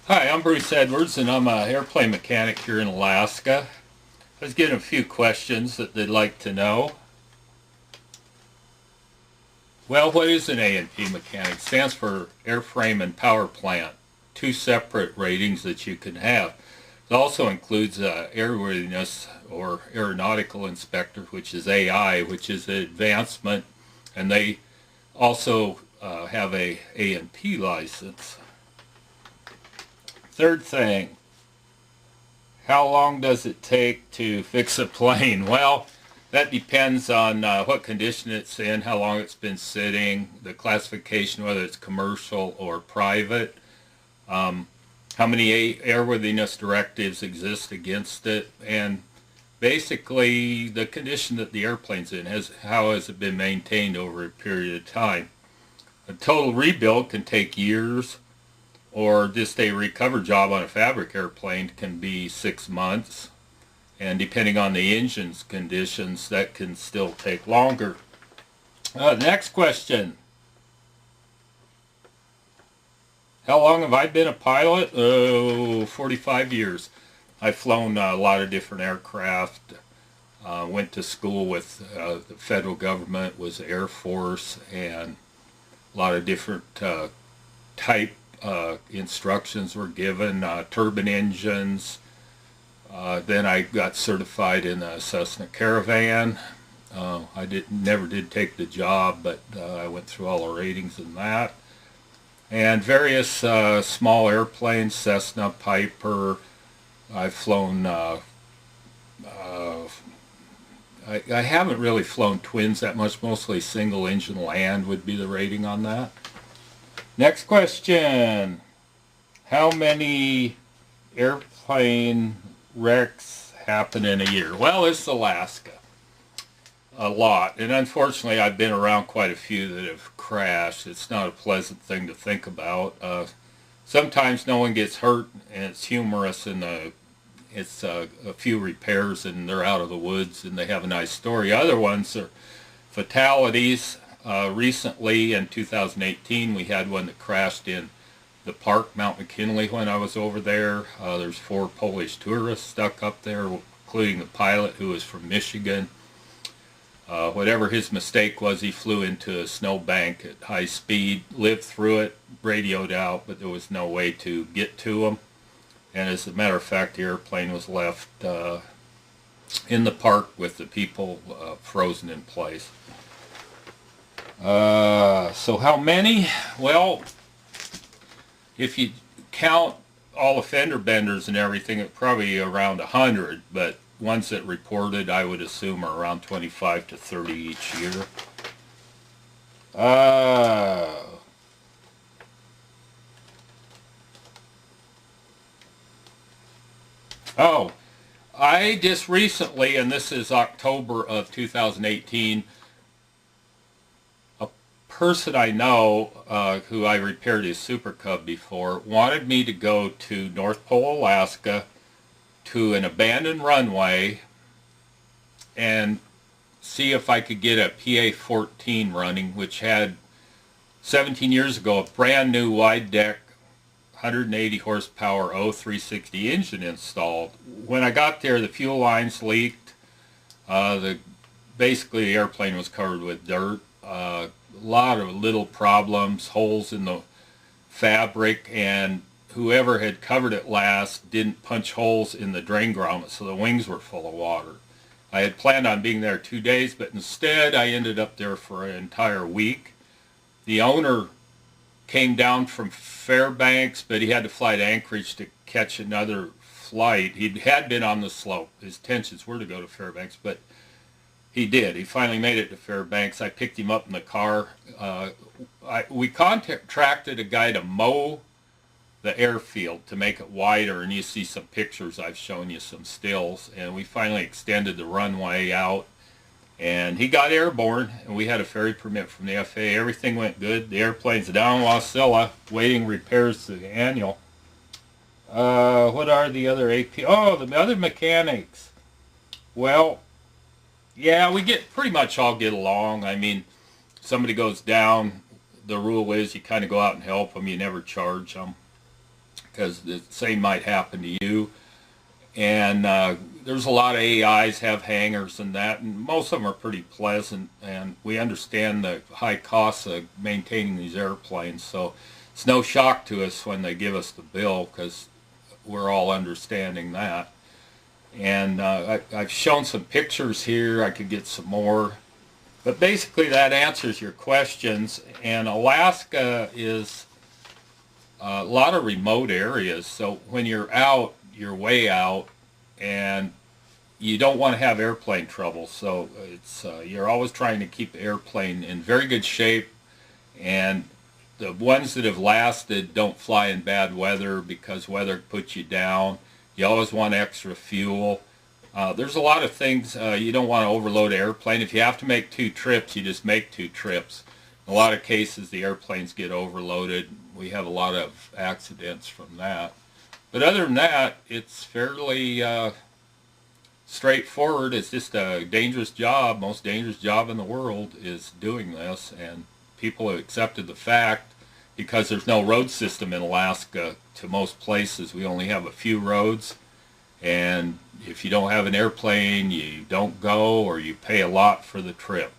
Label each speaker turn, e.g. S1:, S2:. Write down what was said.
S1: Hi, I'm Bruce Edwards, and I'm an airplane mechanic here in Alaska. I was getting a few questions that they'd like to know. Well, what is an A&P mechanic? It stands for airframe and power plant, two separate ratings that you can have. It also includes airworthiness or aeronautical inspector, which is AI, which is an advancement, and they also have a A&P license. Third thing, how long does it take to fix a plane? Well, that depends on what condition it's in, how long it's been sitting, the classification, whether it's commercial or private, how many airworthiness directives exist against it, and basically the condition that the airplane's in, how has it been maintained over a period of time. A total rebuild can take years, or just a recover job on a fabric airplane can be 6 months, and depending on the engine's conditions, that can still take longer. Next question. How long have I been a pilot? 45 years. I've flown a lot of different aircraft. Went to school with the federal government, was Air Force, and a lot of different type instructions were given, turbine engines. Then I got certified in a Cessna Caravan. I never did take the job, but I went through all the ratings in that. And various small airplanes, Cessna, Piper. I've flown, I haven't really flown twins that much, mostly single engine land would be the rating on that. Next question. How many airplane wrecks happen in a year? Well, it's Alaska. A lot. And unfortunately, I've been around quite a few that have crashed. It's not a pleasant thing to think about. Sometimes no one gets hurt, and it's humorous, and it's a few repairs, and they're out of the woods, and they have a nice story. Other ones are fatalities. Recently, in 2018, we had one that crashed in the park, Mount McKinley, when I was over there. There's 4 Polish tourists stuck up there, including the pilot who was from Michigan. Whatever his mistake was, he flew into a snowbank at high speed, lived through it, radioed out, but there was no way to get to him. And as a matter of fact, the airplane was left in the park with the people frozen in place. So how many? Well, if you count all the fender benders and everything, it's probably around 100, but ones that reported, I would assume, are around 25 to 30 each year. Oh, I just recently, and this is October of 2018, person I know who I repaired his Super Cub before wanted me to go to North Pole, Alaska, to an abandoned runway and see if I could get a PA-14 running, which had 17 years ago a brand new wide deck 180 horsepower O360 engine installed. When I got there, the fuel lines leaked. Basically the airplane was covered with dirt. A lot of little problems, holes in the fabric, and whoever had covered it last didn't punch holes in the drain grommet, so the wings were full of water. I had planned on being there 2 days, but instead I ended up there for an entire week. The owner came down from Fairbanks, but he had to fly to Anchorage to catch another flight. He had been on the slope. His intentions were to go to Fairbanks, but he did. He finally made it to Fairbanks. I picked him up in the car. We contracted a guy to mow the airfield to make it wider, and you see some pictures. I've shown you some stills, and we finally extended the runway out, and he got airborne, and we had a ferry permit from the FAA. Everything went good. The airplane's down in Wasilla, waiting repairs to the annual. What are the other AP? Oh, the other mechanics. Well, yeah, we pretty much all get along. I mean, somebody goes down, the rule is you kind of go out and help them. You never charge them, because the same might happen to you. And there's a lot of AIs have hangars and that, and most of them are pretty pleasant, and we understand the high costs of maintaining these airplanes, so it's no shock to us when they give us the bill, because we're all understanding that. And I've shown some pictures here. I could get some more, but basically that answers your questions. And Alaska is a lot of remote areas, so when you're out, you're way out, and you don't want to have airplane trouble. So it's you're always trying to keep the airplane in very good shape, and the ones that have lasted don't fly in bad weather, because weather puts you down. You always want extra fuel. There's a lot of things. You don't want to overload an airplane. If you have to make 2 trips, you just make 2 trips. In a lot of cases, the airplanes get overloaded. We have a lot of accidents from that. But other than that, it's fairly straightforward. It's just a dangerous job. Most dangerous job in the world is doing this, and people have accepted the fact, because there's no road system in Alaska to most places. We only have a few roads, and if you don't have an airplane, you don't go, or you pay a lot for the trip.